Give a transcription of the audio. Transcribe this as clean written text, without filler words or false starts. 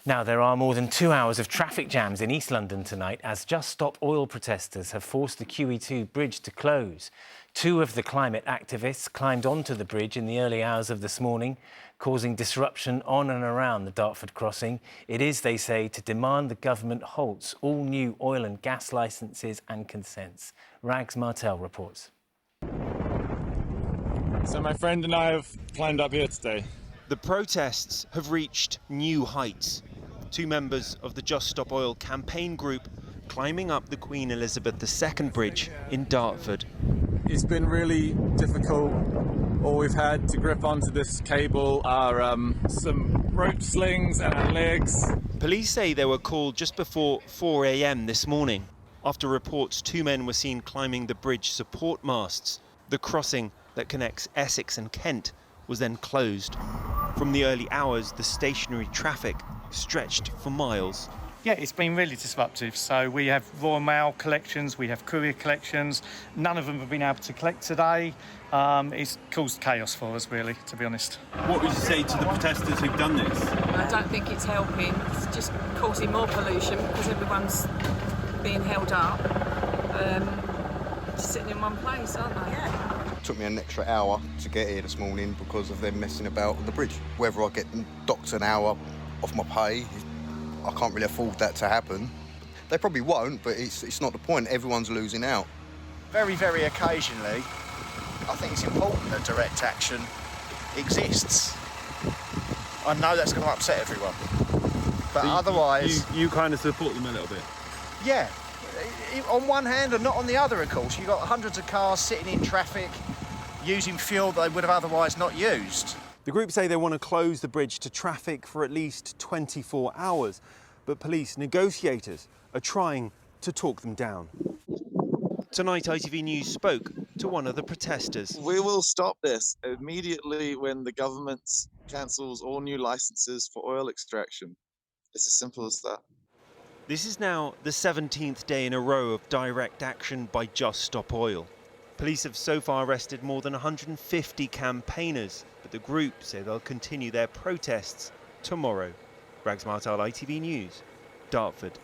Now, there are more than 2 hours of traffic jams in East London tonight as Just Stop Oil protesters have forced the QE2 bridge to close. 2 of the climate activists climbed onto the bridge in the early hours of this morning, causing disruption on and around the Dartford crossing. It is, they say, to demand the government halts all new oil and gas licences and consents. Rags Martel reports. So my friend and I have climbed up here today. The protests have reached new heights. 2 members of the Just Stop Oil campaign group climbing up the Queen Elizabeth II bridge in Dartford. It's been really difficult. All we've had to grip onto this cable are some rope slings and our legs. Police say they were called just before 4 a.m. this morning after reports 2 men were seen climbing the bridge support masts. The crossing that connects Essex and Kent was then closed. From the early hours, the stationary traffic stretched for miles. Yeah, it's been really disruptive. So we have Royal Mail collections, we have courier collections. None of them have been able to collect today. It's caused chaos for us, really, to be honest. What would you say to the protesters who've done this? I don't think it's helping. It's just causing more pollution because everyone's being held up, just sitting in one place, aren't they? Yeah. Took me an extra hour to get here this morning because of them messing about on the bridge. Whether I get docked an hour off my pay, I can't really afford that to happen. They probably won't, but it's not the point. Everyone's losing out. Very, very occasionally, I think it's important that direct action exists. I know that's going to upset everyone, but So otherwise... You kind of support them a little bit? Yeah. On one hand and not on the other, of course. You've got hundreds of cars sitting in traffic, using fuel they would have otherwise not used. The group say they want to close the bridge to traffic for at least 24 hours, but police negotiators are trying to talk them down. Tonight, ITV News spoke to one of the protesters. We will stop this immediately when the government cancels all new licences for oil extraction. It's as simple as that. This is now the 17th day in a row of direct action by Just Stop Oil. Police have so far arrested more than 150 campaigners, but the group say they'll continue their protests tomorrow. Rags Martel, ITV News, Dartford.